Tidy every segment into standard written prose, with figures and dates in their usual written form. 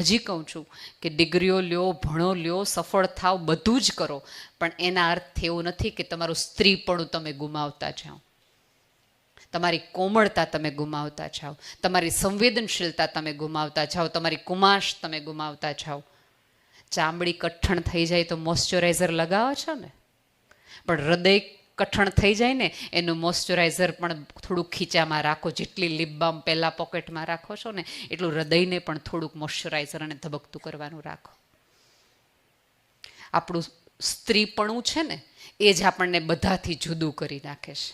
હજી કહું છું કે ડિગ્રીઓ લ્યો, ભણો લ્યો, સફળ થાવ, બધું જ કરો, પણ એના અર્થ એવો નથી કે તમારું સ્ત્રીપણું તમે ગુમાવતા જાઓ, તમારી કોમળતા તમે ગુમાવતા જાઓ, તમારી સંવેદનશીલતા તમે ગુમાવતા જાઓ, તમારી કુમાશ તમે ગુમાવતા જાઓ. ચામડી કઠણ થઈ જાય તો મોઇશ્ચરાઇઝર લગાવો છો ને, પણ હૃદય કઠણ થઈ જાય ને એનું મોઇશ્ચરાઇઝર પણ થોડુંક ખીચામાં રાખો. જેટલી લિપ બામ પહેલાં પોકેટમાં રાખો છો ને એટલું હૃદયને પણ થોડુંક મોઇશ્ચરાઇઝર અને ધબકતું કરવાનું રાખો. આપણું સ્ત્રીપણું છે ને એ જ આપણને બધાથી જુદું કરી નાખે છે.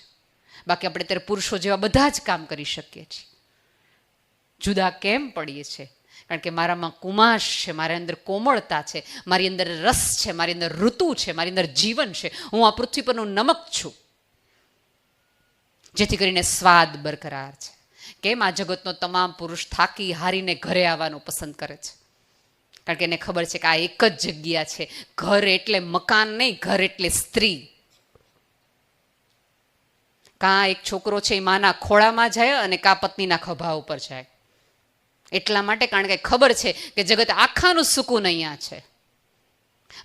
બાકી આપણે ત્યારે પુરુષો જેવા બધા જ કામ કરી શકીએ છીએ. જુદા કેમ પડીએ છીએ? કારણ કે મારામાં કુમાશ છે, મારી અંદર કોમળતા છે, મારી અંદર રસ છે, મારી અંદર ઋતુ છે, મારી અંદર જીવન છે. હું આ પૃથ્વી પરનું નમક છું, જેથી કરીને સ્વાદ બરકરાર છે. કેમ આ જગતનો તમામ પુરુષ થાકી હારીને ઘરે આવવાનું પસંદ કરે છે? કારણ કે એને ખબર છે કે આ એક જ જગ્યા છે. ઘર એટલે મકાન નહીં, ઘર એટલે સ્ત્રી. કાં એક છોકરો છે એ માના ખોળામાં જાય અને કાં પત્નીના ખભા ઉપર જાય. એટલા માટે કારણ કે ખબર છે કે જગત આખાનું સુકૂન અહીંયા છે.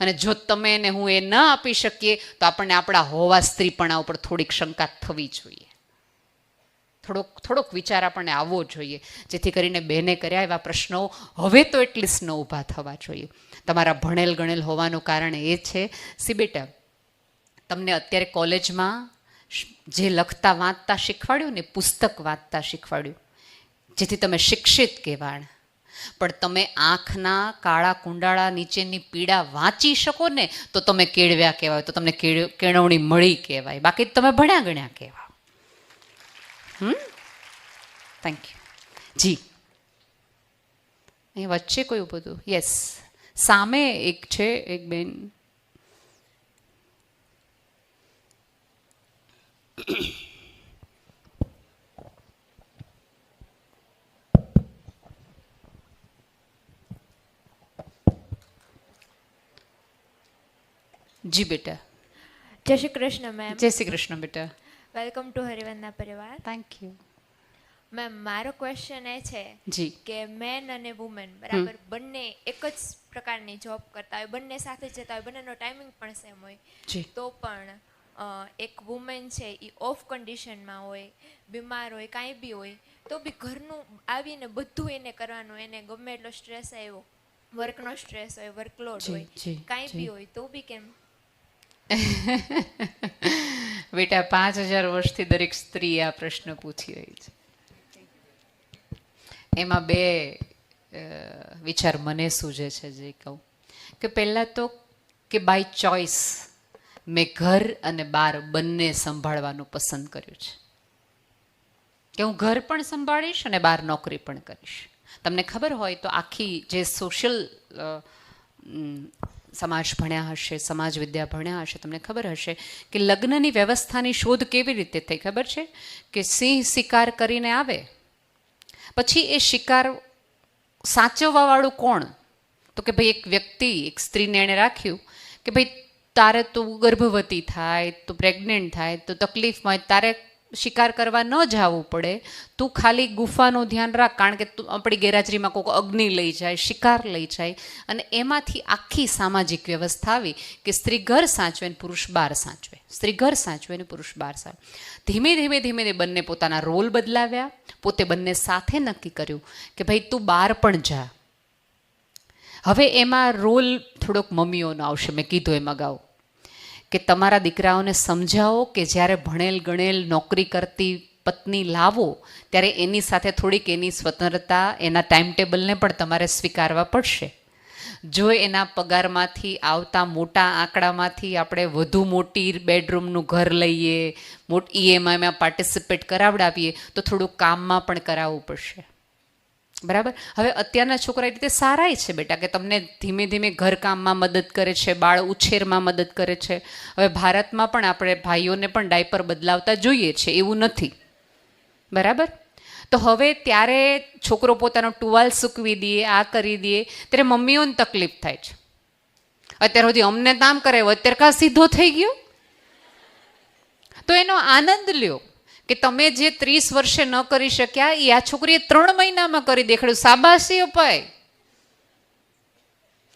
અને જો તમે ને હું એ ન આપી શકીએ તો આપણને આપણા હોવા સ્ત્રીપણા ઉપર થોડીક શંકા થવી જોઈએ, થોડોક વિચાર આપણને આવવો જોઈએ, જેથી કરીને બેને કર્યા એવા પ્રશ્નો હવે તો એટલીસ્ટ ન ઊભા થવા જોઈએ. તમારા ભણેલ ગણેલ હોવાનું કારણ એ છે સી બેટા, તમને અત્યારે કોલેજમાં જે લખતા વાંચતા શીખવાડ્યું ને, પુસ્તક વાંચતા શીખવાડ્યું, જેથી તમે શિક્ષિત કહેવાય, પણ તમે આંખના કાળા કુંડાળા નીચેની પીડા વાંચી શકો ને તો તમે કેળવ્યા કહેવાય, તો તમને કેળવણી મળી કહેવાય, બાકી તમે ભણ્યા ગણ્યા કહેવાય. થેન્ક યુ જી. અહીં વચ્ચે કોઈ બધું યસ, સામે એક છે એક બેન. જી બેટા. જય શ્રી કૃષ્ણ મેમ. જય શ્રી કૃષ્ણ બેટા. વેલકમ ટુ હરિવંદના પરિવાર. થેન્ક યુ મેમ, મારો ક્વેશ્ચન એ છે જી કે મેન અને વુમેન બરાબર બંને એક જ પ્રકારની જોબ કરતા હોય, બંને સાથે જતા હોય, બંનેનો ટાઈમિંગ પણ સેમ હોય, જી તો પણ એક વુમેન છે એ ઓફ કન્ડિશનમાં હોય, બીમાર હોય, કાંઈ બી હોય, તો બી ઘરનું આવીને બધું એને કરવાનું, એને ગમે એટલો સ્ટ્રેસ આવ્યો, વર્કનો સ્ટ્રેસ હોય, વર્કલોડ હોય, કાંઈ બી હોય, તો બી કેમ? બેટા 5000 વર્ષથી દરેક સ્ત્રી આ પ્રશ્ન પૂછી રહી છે. એમાં બે વિચાર મને સૂઝે છે જે કહું કે પહેલાં તો કે બાય ચોઇસ મેં ઘર અને બહાર બંને સંભાળવાનું પસંદ કર્યું છે, કે હું ઘર પણ સંભાળીશ અને બહાર નોકરી પણ કરીશ. તમને ખબર હોય તો આખી જે સોશિયલ સમાજ ભણ્યા હશે, સમાજ વિદ્યા ભણ્યા હશે, તમને ખબર હશે કે લગ્નની વ્યવસ્થાની શોધ કેવી રીતે થઈ ખબર છે? કે સિંહ શિકાર કરીને આવે, પછી એ શિકાર સાચવવાવાળું કોણ? તો કે ભાઈ એક વ્યક્તિ, એક સ્ત્રીને એણે રાખ્યું કે ભાઈ તારે તું ગર્ભવતી થાય, તું પ્રેગ્નેન્ટ થાય તો તકલીફમાં તારે શિકાર કરવા ન જવું પડે, તું ખાલી ગુફાનું ધ્યાન રાખ, કારણ કે તું આપણી ગેરહાજરીમાં કોઈક અગ્નિ લઈ જાય, શિકાર લઈ જાય, અને એમાંથી આખી સામાજિક વ્યવસ્થા આવી કે સ્ત્રી ઘર સાચવે ને પુરુષ બહાર સાચવે, સ્ત્રી ઘર સાચવે ને પુરુષ બહાર સાચવે. ધીમે ધીમે બંને પોતાના રોલ બદલાવ્યા, પોતે બંને સાથે નક્કી કર્યું કે ભાઈ તું બહાર પણ જા. હવે એમાં રોલ થોડોક મમ્મીઓનો આવશે, મેં કીધું એમ અગાઉ કે તમારા દીકરાઓને સમજાવો કે જ્યારે ભણેલ ગણેલ નોકરી કરતી પત્ની લાવો ત્યારે એની સાથે થોડીક એની સ્વતંત્રતા, એના ટાઈમ ટેબલને પણ તમારે સ્વીકારવા પડશે. જો એના પગારમાંથી આવતા મોટા આંકડામાંથી આપણે વધુ મોટી બેડરૂમનું ઘર લઈએ, EMIમાં પાર્ટિસિપેટ કરાવડાવીએ તો થોડુંક કામમાં પણ કરાવવું પડશે, બરાબર? હવે અત્યારના છોકરા એ રીતે સારાય છે બેટા કે તમને ધીમે ધીમે ઘરકામમાં મદદ કરે છે, બાળ ઉછેરમાં મદદ કરે છે. હવે ભારતમાં પણ આપણે ભાઈઓને પણ ડાયપર બદલાવતા જોઈએ છે, એવું નથી, બરાબર? તો હવે ત્યારે છોકરો પોતાનો ટુવાલ સૂકવી દે, આ કરી દે, ત્યારે મમ્મીઓને તકલીફ થાય છે. અત્યાર સુધી અમને કામ કરાવ્યું, અત્યારે કાં સીધો થઈ ગયો? તો એનો આનંદ લ્યો કે તમે જે 30 વર્ષે ન કરી શક્યા એ આ છોકરીએ 3 મહિનામાં કરી દેખાડ્યું, શાબાશી અપાય.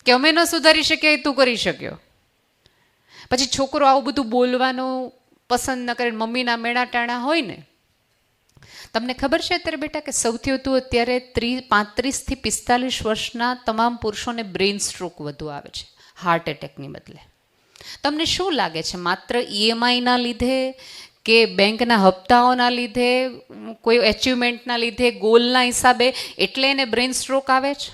કે અમે ન સુધારી શકીએ તું કરી શક્યો. પછી છોકરો આવું બધું બોલવાનું પસંદ ન કરે, મમ્મીના મેણા ટાણા હોય ને. તમને ખબર છે અત્યારે બેટા કે સૌથી વધુ અત્યારે 35 થી 45 વર્ષના તમામ પુરુષોને બ્રેઇન સ્ટ્રોક વધુ આવે છે હાર્ટ એટેકની બદલે. તમને શું લાગે છે માત્ર EMIના લીધે કે બેંકના હપ્તાઓના લીધે, કોઈ એચિવમેન્ટના લીધે, ગોલના હિસાબે એટલે એને બ્રેઇન સ્ટ્રોક આવે છે?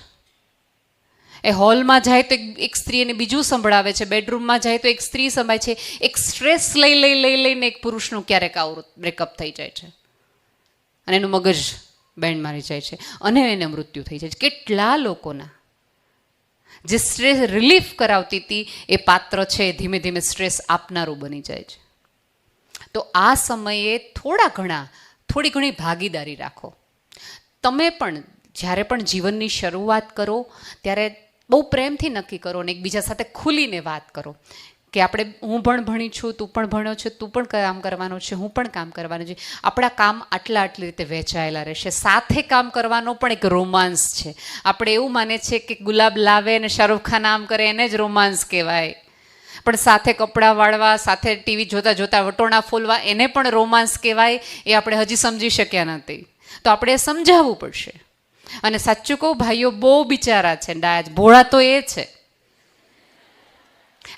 એ હોલમાં જાય તો એક સ્ત્રી એને બીજું સંભળાવે છે, બેડરૂમમાં જાય તો એક સ્ત્રી સંભળાય છે. એક સ્ટ્રેસ લઈને એક પુરુષનું ક્યારેક આવું બ્રેકઅપ થઈ જાય છે અને એનું મગજ બેન્ડ મારી જાય છે અને એને મૃત્યુ થઈ જાય છે. કેટલા લોકોના જે સ્ટ્રેસ રિલીફ કરાવતી હતી એ પાત્ર છે ધીમે ધીમે સ્ટ્રેસ આપનારું બની જાય છે. તો આ સમયે થોડી ઘણી ભાગીદારી રાખો. તમે પણ જ્યારે પણ જીવનની શરૂઆત કરો ત્યારે બહુ પ્રેમથી નક્કી કરો અને એકબીજા સાથે ખુલીને વાત કરો કે હું પણ ભણી છું, તું પણ ભણ્યો છે, તું પણ કામ કરવાનું છે, હું પણ કામ કરવાનું છે. આપણા કામ આટલી રીતે વહેંચાયેલા રહેશે. સાથે કામ કરવાનો પણ એક રોમાન્સ છે. આપણે એવું માને છે કે ગુલાબ લાવે અને શાહરૂખ ખાન આમ કરે એને જ રોમાન્સ કહેવાય, પણ સાથે કપડાં વાળવા, સાથે ટીવી જોતા જોતા વટોણા ફોલવા એને પણ રોમાન્સ કહેવાય. એ આપણે હજી સમજી શક્યા નથી, તો આપણે એ સમજાવવું પડશે. અને સાચું કહું, ભાઈઓ બહુ બિચારા છે, ડાયા ભોળા તો એ છે.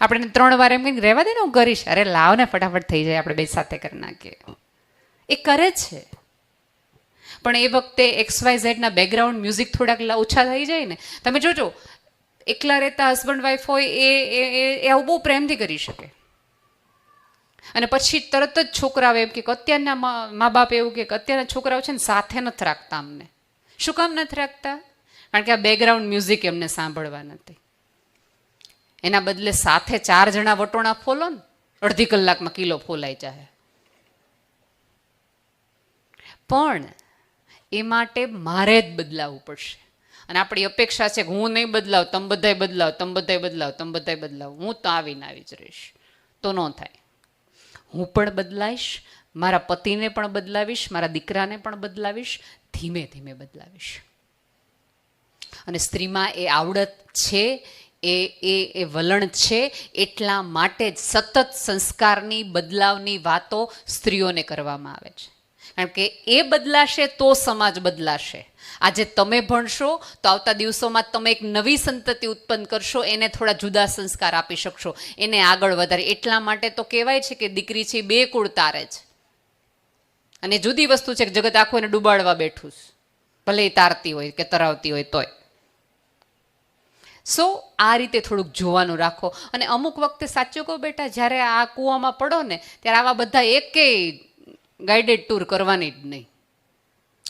આપણે 3 વાર એમ કહીને રહેવા દે ને હું કરીશ, અરે લાવ ને ફટાફટ થઈ જાય, આપણે બે સાથે કરી નાખીએ. એ કરે છે, પણ એ વખતે XYZ ના બેકગ્રાઉન્ડ મ્યુઝિક થોડાક ઓછા થઈ જાય ને. તમે જોજો એકલા રહેતા હસબન્ડ વાઈફ હોય એ આવું બહુ પ્રેમથી કરી શકે અને પછી તરત જ છોકરાઓ એમ કે અત્યારના મા બાપ એવું કે અત્યારના છોકરાઓ છે ને સાથે નથી રાખતા અમને. શું કામ નથી રાખતા? કારણ કે આ બેકગ્રાઉન્ડ મ્યુઝિક એમને સાંભળવા નથી. એના બદલે સાથે 4 જણા વટોણા ફોલો ને, અડધી કલાકમાં કિલો ફોલાઈ જાય. પણ એ માટે મારે જ બદલાવવું પડશે. અને આપણી અપેક્ષા છે કે હું નહીં બદલાવ, તમે બધાય બદલાવ, તમે બધાય બદલાવ, તમે બધાય બદલાવ, હું તો આવીને આવી જ રહીશ. તો ન થાય. હું પણ બદલાઈશ, મારા પતિને પણ બદલાવીશ, મારા દીકરાને પણ બદલાવીશ, ધીમે ધીમે બદલાવીશ. અને સ્ત્રીમાં એ આવડત છે, એ વલણ છે, એટલા માટે જ સતત સંસ્કારની બદલાવની વાતો સ્ત્રીઓને કરવામાં આવે છે. કારણ કે એ બદલાશે તો સમાજ બદલાશે. આજે તમે ભણશો તો આવતા દિવસોમાં તમે એક નવી સંતતિ ઉત્પન્ન કરશો, એને થોડા જુદા સંસ્કાર આપી શકશો, એને આગળ વધારે. એટલા માટે તો કહેવાય છે કે દીકરી છે 2 કુળ તારે છે. અને જુદી વસ્તુ છે કે જગત આખું એને ડૂબાડવા બેઠું છે, ભલે એ તારતી હોય કે તરાવતી હોય તોય. સો આ રીતે થોડુંક જોવાનું રાખો. અને અમુક વખતે સાચું કહું બેટા, જ્યારે આ કૂવામાં પડો ને ત્યારે આવા બધા એકેય ગાઈડેડ ટૂર કરવાની જ નહીં.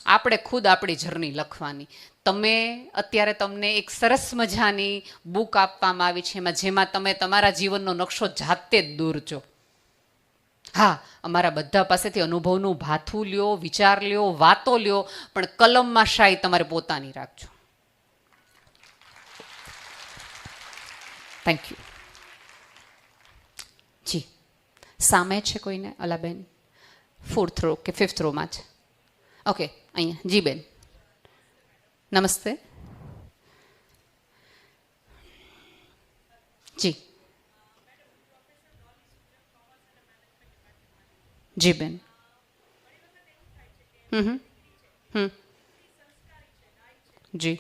આપણે ખુદ આપણી જર્ની લખવાની. અત્યારે તમને એક સરસ મજાની બુક આપવામાં આવી છે જેમાં તમે તમારા જીવનનો નકશો જાતે જ દોરજો. હા, અમારા બધા પાસેથી અનુભવનું ભાથું લ્યો, વિચાર લ્યો, વાતો લ્યો, પણ કલમમાં શાઈ તમારે પોતાની રાખજો. Thank you. જી, સામે છે કોઈને? અલાબેન 4th રો કે 5th રોમાં છે? ઓકે, અહીંયા જી બેન, નમસ્તે. જી જી બેન. જી.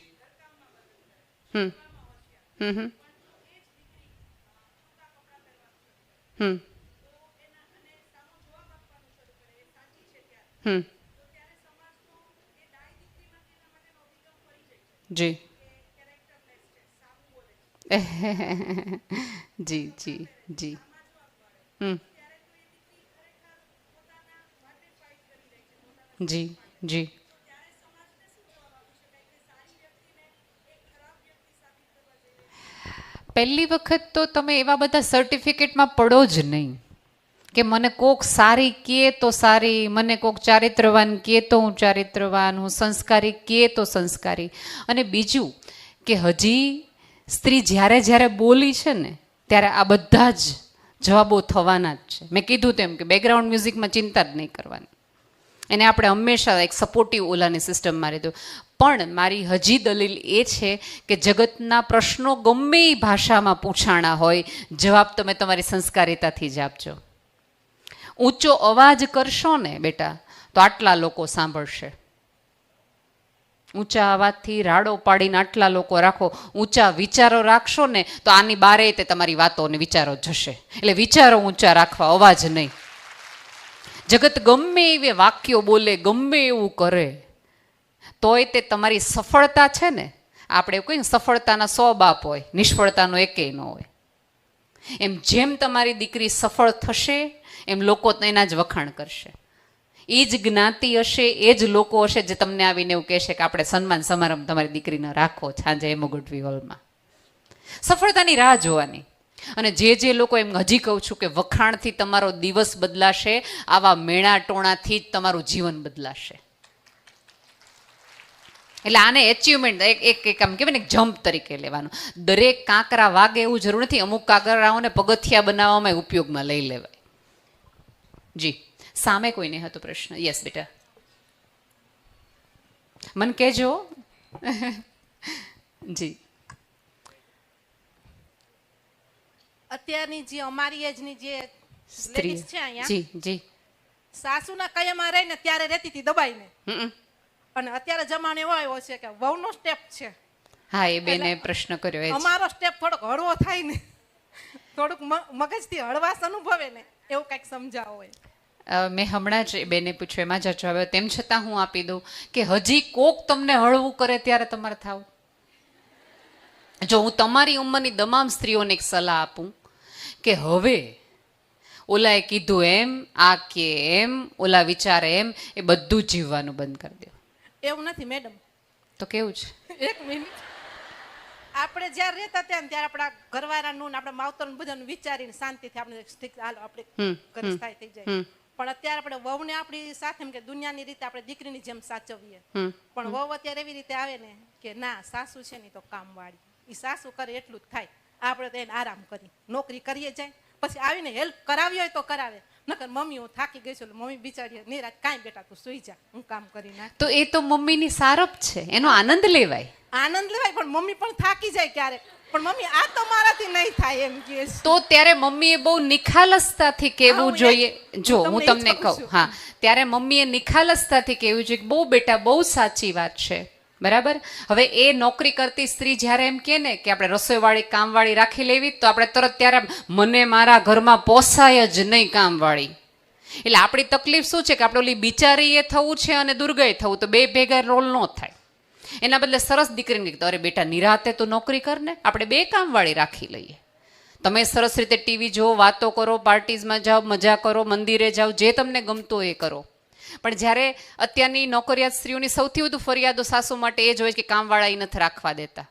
જી જી જી જી. જી જી. પહેલી વખત તો તમે એવા બધા સર્ટિફિકેટમાં પડો જ નહીં કે મને કોક સારી કહે તો સારી, મને કોક ચારિત્રવાન કહે તો હું ચારિત્રવાન, હું સંસ્કારી કહે તો સંસ્કારી. અને બીજું કે હજી સ્ત્રી જ્યારે બોલી છે ને ત્યારે આ બધા જ જવાબો થવાના જ છે. મેં કીધું તેમ કે બેકગ્રાઉન્ડ મ્યુઝિકમાં ચિંતા જ નહીં કરવાની. એને આપણે હંમેશા એક સપોર્ટિવ ઓલાની સિસ્ટમમાં લીધું. પણ મારી હજી દલીલ એ છે કે જગતના પ્રશ્નો ગમે એ ભાષામાં પૂછાણા હોય, જવાબ તમે તમારી સંસ્કારિતાથી જ આપજો. ઊંચો અવાજ કરશો ને બેટા તો આટલા લોકો સાંભળશે. ઊંચા અવાજથી રાડો પાડીને આટલા લોકો રાખો, ઊંચા વિચારો રાખશો ને તો આની બારે તે તમારી વાતો અને વિચારો જશે. એટલે વિચારો ઊંચા રાખવા, અવાજ નહીં. જગત ગમે એવી વાક્યો બોલે, ગમે એવું કરે, તોય તે તમારી સફળતા છે ને, આપણે એવું કહીએ ને સફળતાના 100 બાપ હોય, નિષ્ફળતાનો એકેય ન હોય. એમ જેમ તમારી દીકરી સફળ થશે એમ લોકો એના જ વખાણ કરશે. એ જ જ્ઞાતિ હશે, એ જ લોકો હશે જે તમને આવીને એવું કહેશે કે આપણે સન્માન સમારંભ તમારી દીકરીને રાખો સાંજે એમોગઢવી હોલમાં. સફળતાની રાહ જોવાની. અને જે લોકો એમ હજી કહું છું કે વખાણથી તમારો દિવસ બદલાશે, આવા મેણા ટોણાથી જ તમારું જીવન બદલાશે. એટલે આને એચિવમેન્ટ એક આમ કહેવાય ને જમ્પ તરીકે લેવાનું. દરેક કાંકરા વાગે એવું જરૂર નથી. અમુક કાંકરાઓને પગથિયા બનાવવામાં ઉપયોગમાં લઈ લેવાય. જી, સામે કોઈને હતો પ્રશ્ન? યસ બેટા, મને કહેજો. જી, અત્યારની જે અમારી એજની જે સ્ત્રી લેડીઝ છે અહીંયા, જી જી, સાસુના કયામાં રહીને ત્યારે રહેતી હતી દબાઈને, અને અત્યારે જમાનો એવો આવ્યો છે કે વહુનો સ્ટેપ છે. હા, એ બેને પ્રશ્ન કર્યો. અમારો સ્ટેપ થોડોક હળવો થાય ને, થોડુંક મગજથી હળવાશ અનુભવે ને એવું કંઈક સમજાવો હોય. મેં હમણાં જ બેને પૂછ્યું, એમાં જ જવાબ આવ્યો. તેમ છતાં હું આપી દઉં કે હજી કોક તમને હળવું કરે ત્યારે તમારે થાવું. જો હું તમારી ઉંમરની તમામ સ્ત્રીઓને એક સલાહ આપું કે હવે ઓલાએ કીધું એમ, આ કે એમ, ઓલા વિચારે એમ, એ બધું જ જીવવાનું બંધ કરી દો. એવું નથી મેડમ. તો કેવું છે? એક મિનિટ, આપણે જ્યારે રહેતા હતા ને ત્યારે આપણા ઘરવાળાનું ને આપણા માવતરનું બધાનું વિચારીને શાંતિથી આપણે હાલો આપણે ઘરે સ્થાયી થઈ જાય. પણ અત્યારે આપણે વહુને આપણી સાથે એમ કે દુનિયાની રીતે આપણે દીકરીની જેમ સાચવીએ. પણ વહુ અત્યારે એવી રીતે આવે ને કે ના, સાસુ છે ને તો કામવાળી, એ સાસુ કરે એટલું જ થાય, આપણે તો એને આરામ કરી નોકરી કરીએ જાય, પછી આવીને હેલ્પ કરાવી હોય તો કરાવે, નકર મમ્મી હું થાકી ગઈ છું, મમ્મી બિચારી નિરાત કાંઈ બેટા તું સુઈ જા, હું કામ કરી નાખ. તો એ તો મમ્મીની સારપ છે, એનો આનંદ લેવાય. આનંદ લેવાય, પણ મમ્મી પણ થાકી જાય ક્યારેક, પણ મમ્મી આ તો મારાથી નહીં થાય એમ કે. તો ત્યારે મમ્મીએ બહુ નિખાલસતાથી કહેવું જોઈએ. જો હું તમને કહું, હા, ત્યારે મમ્મીએ નિખાલસતાથી કહેવું જોઈએ કે બહુ બેટા, બહુ સાચી વાત છે, બરાબર. હવે એ નોકરી કરતી સ્ત્રી જ્યારે એમ કહે ને કે આપણે રસોઈવાળી કામવાળી રાખી લેવી, તો આપણે તરત ત્યારે મને મારા ઘરમાં પોસાય જ નહીં કામવાળી. એટલે આપણી તકલીફ શું છે કે આપણે ઓલી બિચારીએ થવું છે અને દુર્ગાએ થવું, તો બે ભેગા રોલ ન થાય. એના બદલે સરસ દીકરીને કીધું, અરે બેટા નિરાતે તો નોકરી કરને, આપણે બે કામવાળી રાખી લઈએ. તમે સરસ રીતે ટીવી જુઓ, વાતો કરો, પાર્ટીઝમાં જાઓ, મજા કરો, મંદિરે જાઓ, જે તમને ગમતું એ કરો. પણ જ્યારે અત્યારની નોકરિયાત સ્ત્રીઓની સૌથી વધુ ફરિયાદો સાસુ માટે એ જ હોય કે કામવાળા એ નથી રાખવા દેતા,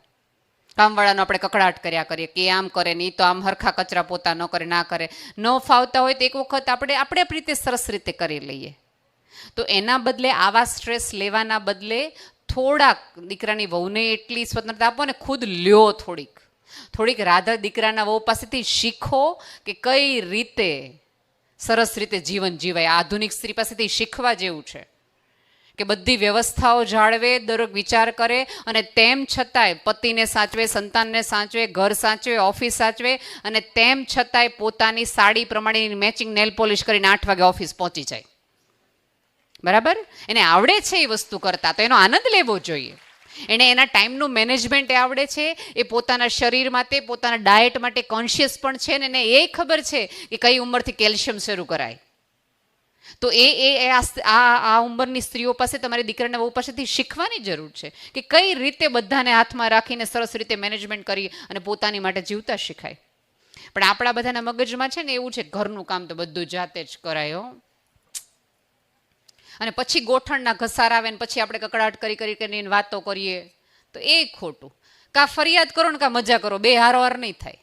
કામવાળાનો આપણે કકડાટ કર્યા કરીએ કે આમ કરે ને, એ તો આમ હરખા કચરા પોતા ન કરે, ના કરે. ન ફાવતા હોય તો એક વખત આપણે આપણી રીતે સરસ રીતે કરી લઈએ. તો એના બદલે આવા સ્ટ્રેસ લેવાના બદલે થોડાક દીકરાની વહુને એટલી સ્વતંત્રતા આપો ને, ખુદ લ્યો થોડીક રાધા દીકરાના વહુ પાસેથી શીખો કે કઈ રીતે સરસ રીતે જીવન જીવાય. આધુનિક સ્ત્રી પાસેથી શીખવા જેવું છે કે બધી વ્યવસ્થાઓ જાળવે, દરેક વિચાર કરે, અને તેમ છતાંય પતિને સાચવે, સંતાનને સાચવે, ઘર સાચવે, ઓફિસ સાચવે, અને તેમ છતાંય પોતાની સાડી પ્રમાણેની મેચિંગ નેલ પોલિશ કરીને 8 વાગે ઓફિસ પહોંચી જાય. બરાબર, એને આવડે છે એ વસ્તુ કરતા, તો એનો આનંદ લેવો જોઈએ. એને એના ટાઈમનું મેનેજમેન્ટ આવડે છે, એ પોતાના શરીર માટે, પોતાના ડાયટ માટે કોન્શિયસ પણ છે, ને એને એ ખબર છે કે કઈ ઉંમરથી કેલ્શિયમ શરૂ કરાય. તો આ ઉંમરની સ્ત્રીઓ પાસે, તમારી દીકરાને વહુ પાસેથી શીખવાની જરૂર છે કે કઈ રીતે બધાને હાથમાં રાખીને સરસ રીતે મેનેજમેન્ટ કરી અને પોતાની માટે જીવતા શીખાય. પણ આપણા બધાના મગજમાં છે ને એવું છે, ઘરનું કામ તો બધું જાતે જ કરાય, અને પછી ગોઠણના ઘસારા આવે ને પછી આપણે કકડાટ કરીને વાતો કરીએ, તો એ ખોટું. કાં ફરિયાદ કરો ને કાં મજા કરો, બે હારોહાર નહીં થાય.